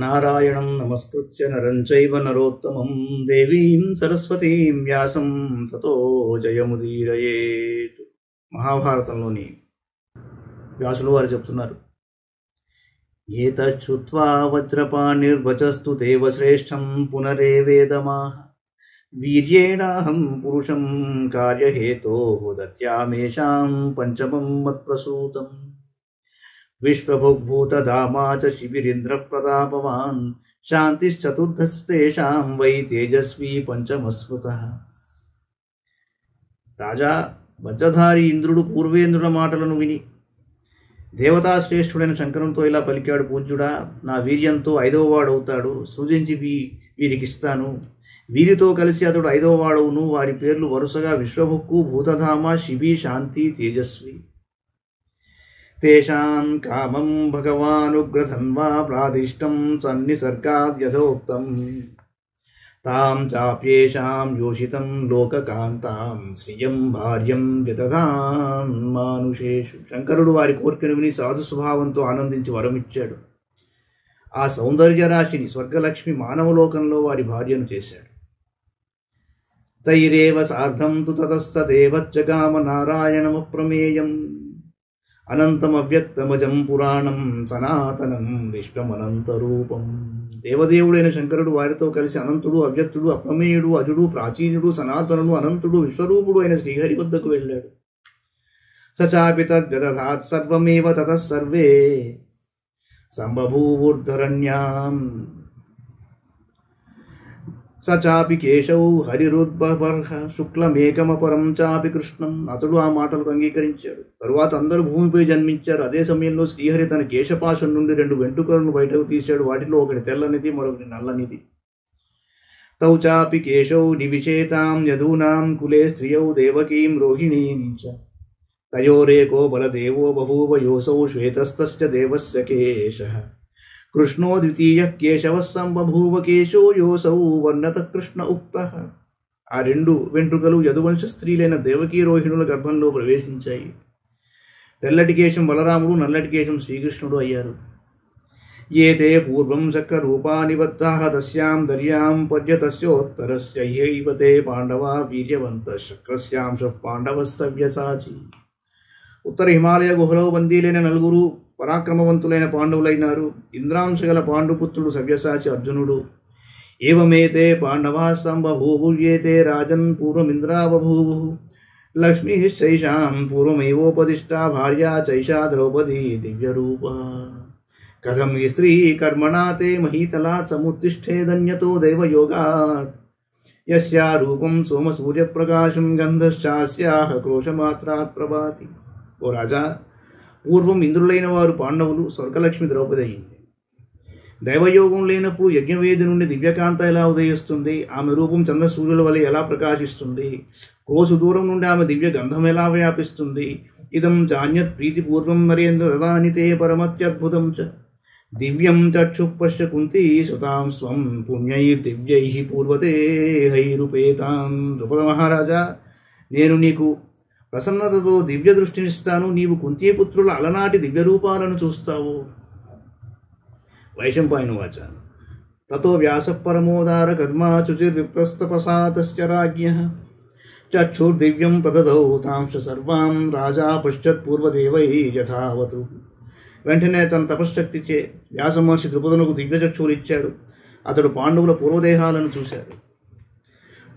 నారాయణం నమస్కృత్య నరం చైవ నరోత్తమం దేవీం సరస్వతీం వ్యాసం తతో జయముదీరయేత్. మహాభారతంలోని వ్యాసులు వారు చెప్తున్నారు, ఏతచ్చుత్వా వజ్రపాణిర్వచస్తు దేవశ్రేష్టం పునరేవేదమాహ వీర్యేణాహం పురుషం కార్యహేతోః దత్యామేషాం పంచమం మత్ప్రసూతం విశ్వభుగ్భూతధామా చ శిబిరింద్ర ప్రతాపవాన్ శాంతిశ్చతుర్దశేషాం వై తేజస్వీ పంచమస్మృతః. రాజా, వజ్రధారి ఇంద్రుడు పూర్వేంద్రుల మాటలను విని దేవతాశ్రేష్ఠుడైన శంకరునితో ఇలా పలికాడు, పూజ్యుడా, నా వీర్యంతో 5వ వాడవుతాడు, సూచించి వీరికిస్తాను. వీరితో కలిసి అతడు 5వ వాడవును. వారి పేర్లు వరుసగా విశ్వభుక్కు, భూతధామ, శిబి, శాంతి, తేజస్వి. తేషాం కామం భగవానుగ్రధన్వా ప్రాదిష్టం సన్నిసర్గాద్యథోక్తం తాం చాప్యేషాం యోషితం లోకకాంతాం శ్రియం భార్యం విదధాన్ మానుషేషు. శంకరుడు వారి కోరికను విని సాధు స్వభావంతో ఆనందించి వరమిచ్చాడు. ఆ సౌందర్య రాశిని స్వర్గలక్ష్మి మానవలోకంలో వారి భార్యను చేశాడు. తైరేవ సార్ధం తు తతస్తదేవజ్జగామ నారాయణమప్రమేయం అనంతమవ్యక్తమజం పురాణం సనాతనం విశ్వమనంతరూపం. దేవదేవుడైన శంకరుడు వారితో కలిసి అనంతుడు, అవ్యక్తుడు, అప్రమేయుడు, అజుడు, ప్రాచీనుడు, సనాతనుడు, అనంతుడు, విశ్వరూపుడు అయిన శ్రీహరి వద్దకు వెళ్ళాడు. సచాపి తద్వ్యదధాత్ సర్వమేవ తతః సర్వే సంబభూవుర్ధరణ్యాం సచాపి కేశౌ హరిరుద్బర్హ శుక్లమేకమపరం చాపి కృష్ణం. అతడు ఆ మాటలకు అంగీకరించాడు. తరువాత అందరూ భూమిపై జన్మించారు. అదే సమయంలో శ్రీహరి తన కేశపాశం నుండి 2 వెంట్రుకలను బయటకు తీశాడు. వాటిలో ఒకటి తెల్లనిది, మరొకటి నల్లనిది. తౌ చాపి కేశౌ నివిచేతాం యదూనాం కులే స్త్రియౌ దేవకీం రోహిణీం చ తయోరేకో బలదేవో బభూవ యోసౌ శ్వేతస్తస్య దేవస్య కేశః కృష్ణో ద్వితీయ కేశవః సంబభూవ కేశో యోసౌ వర్ణత కృష్ణ ఉక్తః. ఆ 2 వెంట్రుకలు యదువంశ స్త్రీలైన దేవకీ రోహిణుల గర్భంలో ప్రవేశించాయి. తెల్లటి కేశం బలరాముడు, నల్లటి కేశం శ్రీకృష్ణుడు అయ్యారు. ఏతే పూర్వం చక్రరూపాని బద్ధాః తస్యాం దర్యాం పర్యతస్యోత్తరస్య హ్యైవ తే పాండవా వీర్యవంతః శక్రస్యాంశః పాండవः సవ్యసాచి. ఉత్తర హిమాలయ గుహలో బందీలైన 4 పరాక్రమవంతులైన పాండవులైనారు. ఇంద్రాంశగల పాండుపుత్రుడు సవ్యసాచి అర్జునుడు. ఏవమేతే పాండవా సంబభూవుర్యేతే రాజన్ పూర్వమింద్రా బభూవు లక్ష్మీశ్చైషాం పూర్వమైవోపదిష్టా భార్యా చైషా ద్రౌపదీ దివ్యరూపా కథం హి స్త్రీ కర్మణా తే మహీతలాత్ సముత్తిష్ఠేదన్యతో దైవయోగాత్ యస్యా రూపం సోమసూర్యప్రకాశం గంధశ్చాస్యాః క్రోశమాత్రాత్ ప్రభాతి. ఓ రాజా, పూర్వం ఇంద్రులైన వారు పాండవులు, స్వర్గలక్ష్మి ద్రౌపది అయింది. దైవయోగం లేనప్పుడు యజ్ఞవేది నుండి దివ్యకాంత ఎలా ఉదయిస్తుంది? ఆమె రూపం చంద్రసూర్యుల వలె ఎలా ప్రకాశిస్తుంది? కోసు దూరం నుండి ఆమె దివ్య గంధం ఎలా వ్యాపిస్తుంది? ఇదం చాన్యత్ ప్రీతిపూర్వం నరేంద్ర దదానితే పరమత్యద్భుతం చ దివ్యం చక్షు పశ్య కుంతీ సుతాం స్వం పుణ్యైర్దివ్యైః పూర్వతే హైరుపేతాం. ద్రుపద మహారాజా, నేను నీకు ప్రసన్నతతో దివ్య దృష్టినిస్తాను. నీవు కుంతీపుత్రుల అలనాటి దివ్య రూపాలను చూస్తావు. వైశంపాయనువాచ. తతో వ్యాసః పరమోదార కర్మా చుచిర్విప్రస్తపసాతస్య రాజ్ఞః చక్షుర్దివ్యం ప్రదదౌ తాంశ సర్వాం రాజా పశ్చత్ పూర్వదేవైః యథావతు. వెంటనే తన తపశ్శక్తిచే వ్యాసమహర్షి ద్రుపదునకు దివ్యచక్షువులు ఇచ్చాడు. అతడు పాండవుల పూర్వదేహాలను చూశాడు.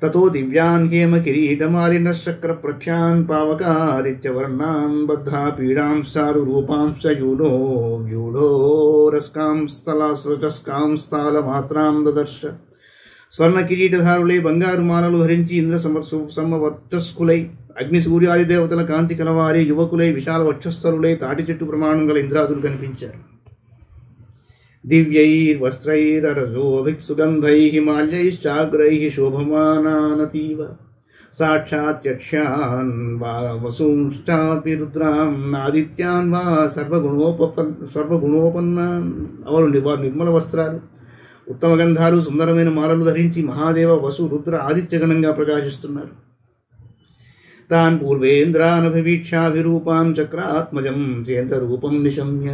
తతో దివ్యాన్ హేమ కిరీటమాలినశ్చక్ర ప్రఖ్యాన్ పావకాదిత్యవర్ణాన్ బద్ధా పీడాంశారు రూపాంశ యూఢో వ్యూఢోరస్కాం స్థాలమాత్రాం దదర్శ. స్వర్ణ కిరీటధారులై బంగారు మాలలు ధరించి ఇంద్ర సమవర్చస్కులై అగ్ని సూర్యాది దేవతల కాంతి కలవారి యువకులై విశాల వక్షస్థరులై తాటి చెట్టు ప్రమాణం గల ఇంద్రాదులు కనిపించారు. దివ్యైర్వస్త్రైరరజోభిక్సుగంధైః మాల్యైశ్చాగ్రైః శోభమానానతీవ సాక్షాత్ యక్ష్యాన్ వా వసూంశ్చాపి రుద్రాం ఆదిత్యాన్ వా సర్వగుణోపన్నాన్. వారు నిర్మల వస్త్రాలు, ఉత్తమ గంధాలు, సుందరమైన మాలలు ధరించి మహాదేవ, వసు, రుద్ర, ఆదిత్యగణంగా ప్రకాశిస్తున్నారు. తాన్ పూర్వేంద్రానభివీక్షాభిరూపాం చక్రాత్మజం చేంద్రరూపం నిశమ్య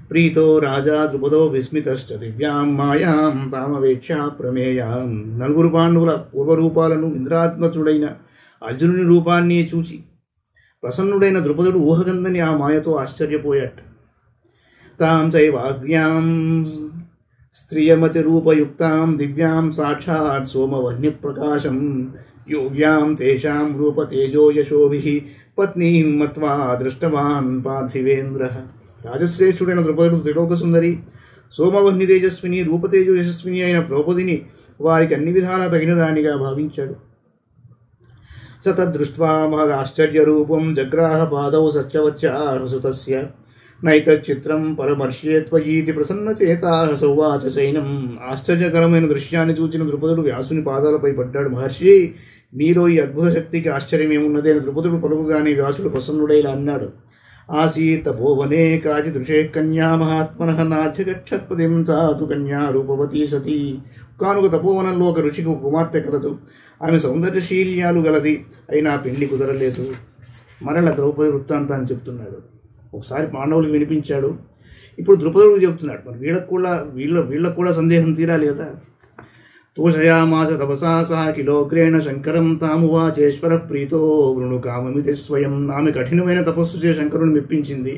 ప్రీతో రాజా ద్రుపదో విస్మితశ్చ దివ్యాం మాయాం తామవేక్ష ప్రమేయాం. నలుగురు పాండవుల పూర్వరూపాలను, ఇంద్రాత్మజుడైన అర్జునుని రూపాన్ని చూచి ప్రసన్నుడైన ద్రుపదుడు ఊహగందని ఆ మాయతో ఆశ్చర్యపోయాట. తాం చైవాగ్ర్యాం స్త్రియమతిరూపయుక్తాం దివ్యాం సాక్షాత్ సోమవహ్నిప్రకాశం యోగ్యాం తేషాం రూపతేజో యశోభిః పత్నీం మత్వా దృష్టవాన్ పార్థివేంద్రః. రాజశ్రేష్ఠుడైన ద్రుపదుడు త్రిలోక సుందరి, సోమవహ్ని తేజస్విని, రూపతేజో యశస్విని అయిన ద్రౌపదిని వారికి అన్ని విధాలా తగిన దానిగా భావించాడు. సతదృష్ట్వా మహదాశ్చర్యరూపం జగ్రాహ పాదౌ సత్యవత్యాసుతస్య నైతచ్చిత్రం పరమర్శ్యేత్వయీతి ప్రసన్నచేతాః సౌవాచ చైనం. ఆశ్చర్యకరమైన దృశ్యాన్ని చూచిన ద్రుపదుడు వ్యాసుని పాదాలపై పడ్డాడు. మహర్షి, మీలో ఈ అద్భుత శక్తికి ఆశ్చర్యమేమున్నది అని ద్రుపదుడు పలుకుగానే వ్యాసుడు ప్రసన్నుడైలా అన్నాడు. ఆసీత్ తపోవనే కాచిదృశే కన్యా మహాత్మనః నాధ్యగచ్చత్పదిం సాతు కన్యా రూపవతీ సతీ. కానుక తపోవనంలో ఒక రుచికి ఒక కుమార్తె కలదు. ఆమె సౌందర్యశీల్యాలు గలది, అయినా పెళ్లి కుదరలేదు. మరల ద్రౌపది వృత్తాంతాన్ని చెప్తున్నాడు. ఒకసారి పాండవులకు వినిపించాడు, ఇప్పుడు ద్రుపదుడికి చెప్తున్నాడు. మరి వీళ్ళకు కూడా సందేహం తీరాలి కదా. తోషయామాస తపసా సహ కిలోగ్రేణ శంకరం తామువాచేశ్వర ప్రీతో వృణు కామమితి స్వయం. ఆమె కఠినమైన తపస్సు చే శంకరుని మెప్పించింది.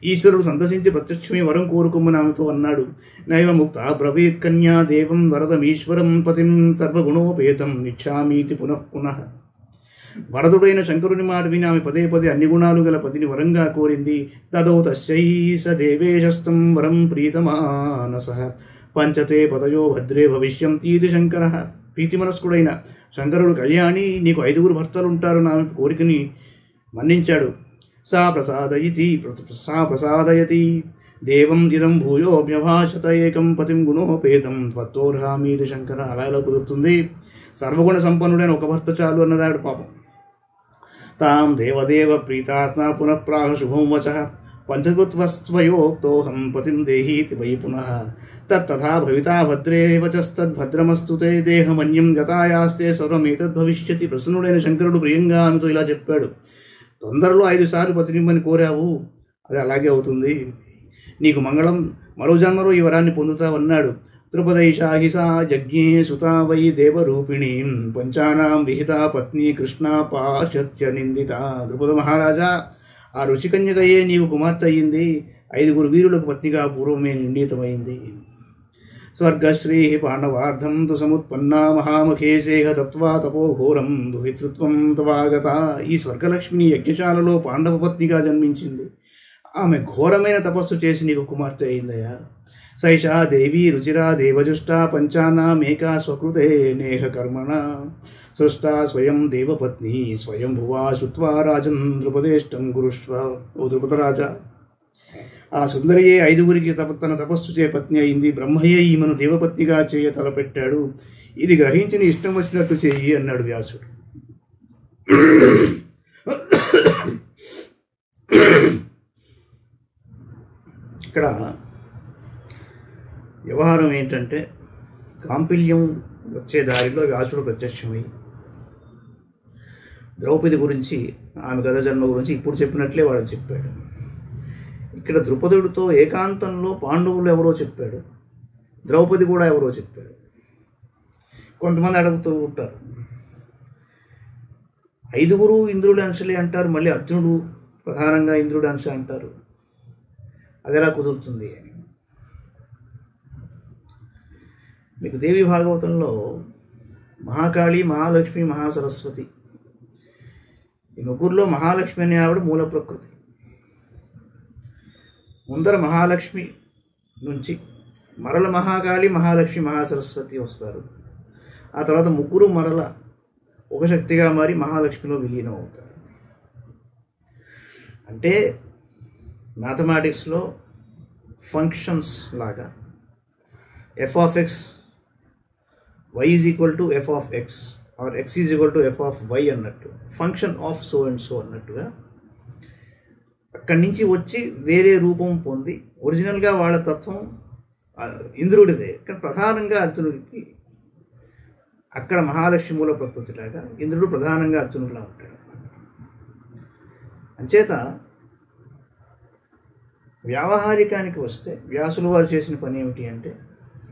ఈశ్వరుడు సందర్శించి ప్రత్యక్షమే వరం కోరుకోమని ఆమెతో అన్నాడు. నైవ ముక్త బ్రవీత్ కన్యా దేవం వరదమీశ్వరం పతిం సర్వగుణోపేతం ఇచ్చామీతి పునః పునః. వరదుడైన శంకరుని మాట విని ఆమె పదే పదే అన్ని గుణాలు గల పతిని వరంగా కోరింది. తదో తస్యై స దేవేశస్తం వరం ప్రీతమానసః పంచతే పదయో భద్రే భవిష్యంతీతి శంకర. ప్రీతిమనస్కుడైన శంకరుడు, కళ్యాణి, నీకు 5 భర్తలుంటారు నా కోరికని మన్నించాడు. సా ప్రసాదయతి దేవం ఇదం భూయోభ్యభాషత ఏకం పతిం గుణోపేతం త్వత్తోర్హామీతి శంకర. అలా ఎలా కుదురుతుంది? సర్వగుణ సంపన్నుడైన ఒక భర్త చాలు అన్నదాడు పాపం. తాం దేవదేవ ప్రీతాత్మ పునః ప్రాహ శుభం వచః పంచకృత్వస్వయోక్తోహం పతిం దేహీతి వై పునః తత్తథా భవితా భద్రే వచస్తద్భద్రమస్తు తే దేహమన్యం గతాయాస్తే సర్వమేతద్భవిష్యతి. ప్రసన్నుడైన శంకరుడు ప్రియంగా ఆమెతో ఇలా చెప్పాడు. తొందరలో 5 సార్లు పతినిమ్మని కోరావు, అది అలాగే అవుతుంది. నీకు మంగళం, మరో జన్మలో ఈ వరాన్ని పొందుతావన్నాడు. ద్రుపదైషాహిసా యజ్ఞే సుతా వై దేవరూపిణీ పంచానాం విహిత పత్ని కృష్ణ పాశత్య నిందిత. ద్రుపద మహారాజా, ఆ రుచికన్యకయే నీవు కుమార్తె అయ్యింది. 5 వీరులకు పత్నిగా పూర్వమే నిండితమైంది. స్వర్గశ్రీ పాండవార్థం తు సముత్పన్నా మహామఖేసేహ తత్వా తపోఘోరం దుహితృత్వం తవాగత. ఈ స్వర్గలక్ష్మిని యజ్ఞశాలలో పాండవ పత్నిగా జన్మించింది. ఆమె ఘోరమైన తపస్సు చేసి నీకు కుమార్తె అయిందయా. సైషా దేవీ రుచిరా దేవజుష్టా పంచానామేకా స్వకృతే నేహ కర్మణ సృష్టా స్వయం దేవపత్ని స్వయం భువా శుత్వా రాజన్ ద్రుపదేష్టం గురుష్వ. ఓ ద్రుపదరాజా, ఆ సుందరియే 5 తన తపస్సు చే పత్ని అయింది. బ్రహ్మయ్యే ఈమెను దేవపత్నిగా చేయ తలపెట్టాడు. ఇది గ్రహించి నీ ఇష్టం వచ్చినట్టు చెయ్యి అన్నాడు వ్యాసుడు. ఇక్కడ వ్యవహారం ఏంటంటే, కాంపిల్యం వచ్చే దారిలో వ్యాసుడు ప్రత్యక్షమై ద్రౌపది గురించి, ఆమె గత జన్మ గురించి ఇప్పుడు చెప్పినట్లే వాడు చెప్పాడు. ఇక్కడ ద్రుపదుడితో ఏకాంతంలో పాండవులు ఎవరో చెప్పాడు, ద్రౌపది కూడా ఎవరో చెప్పాడు. కొంతమంది అడుగుతూ ఉంటారు, 5 ఇంద్రుడి అంశలే అంటారు, మళ్ళీ అర్జునుడు ప్రధానంగా ఇంద్రుడి అంశ అంటారు, అది ఎలా కుదురుతుంది అని. మీకు దేవి భాగవతంలో మహాకాళి, మహాలక్ష్మి, మహాసరస్వతి, ఈ 3లో మహాలక్ష్మి అనే ఆవిడ మూల ప్రకృతి. ముందర మహాలక్ష్మి నుంచి మరల మహాకాళి, మహాలక్ష్మి, మహాసరస్వతి వస్తారు. ఆ తర్వాత 3 మరల ఒక శక్తిగా మారి మహాలక్ష్మిలో విలీనం అవుతారు. అంటే మ్యాథమెటిక్స్లో ఫంక్షన్స్ లాగా f of x y is equal to f of x or x is equal to f of y అన్నట్టు, function of so and so అన్నట్టుగా అక్కడి నుంచి వచ్చి వేరే రూపం పొంది ఒరిజినల్గా వాళ్ళ తత్వం ఇంద్రుడిదే, కానీ ప్రధానంగా అర్జునుడికి అక్కడ మహాలక్ష్మి మూల ప్రకృతిలాగా ఇంద్రుడు ప్రధానంగా అర్జునుడిలా ఉంటాడు. అంచేత వ్యావహారికానికి వస్తే వ్యాసుల వారు చేసిన పని ఏమిటి అంటే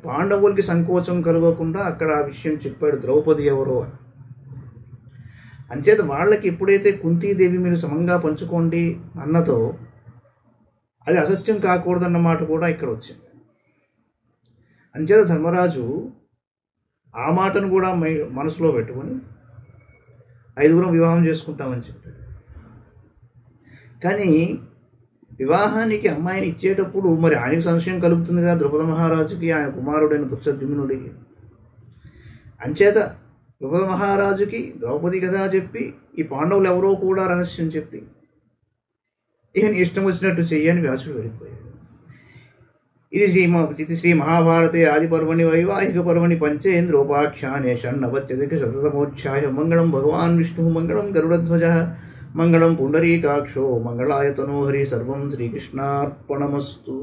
పాండవులకి సంకోచం కలగకుండా అక్కడ ఆ విషయం చెప్పాడు, ద్రౌపది ఎవరో అని. అంచేత వాళ్ళకి ఎప్పుడైతే కుంతీదేవి మీరు సమంగా పంచుకోండి అన్నతో అది అసత్యం కాకూడదన్నమాట కూడా ఇక్కడ వచ్చింది. అంచేత ధర్మరాజు ఆ మాటను కూడా మనసులో పెట్టుకొని 5గురం వివాహం చేసుకుంటామని చెప్పాడు. కానీ వివాహానికి అమ్మాయిని ఇచ్చేటప్పుడు మరి ఆయనకు సంశయం కలుగుతుంది కదా ద్రుపద మహారాజుకి, ఆయన కుమారుడైన దుశ్శద్యుమ్నుడికి. అంచేత ద్రుపద మహారాజుకి ద్రౌపది కదా చెప్పి ఈ పాండవులు ఎవరో కూడా రహస్యం చెప్పి ఈయన ఇష్టం వచ్చినట్టు చెయ్యని వ్యాసుడు వెళ్ళిపోయాడు. ఇది శ్రీ మహాభారతే ఆది పర్వణి వైవాహిక పర్వణి పంచేంద్రోపాఖ్యానే షణ్ణవత్యధిక శతతమోధ్యాయ. మంగళం భగవాన్ విష్ణు మంగళం గరుడధ్వజ మంగళం పుండరీకాక్షో మంగళాయ తనోహరి. సర్వం శ్రీకృష్ణార్పణమస్తు.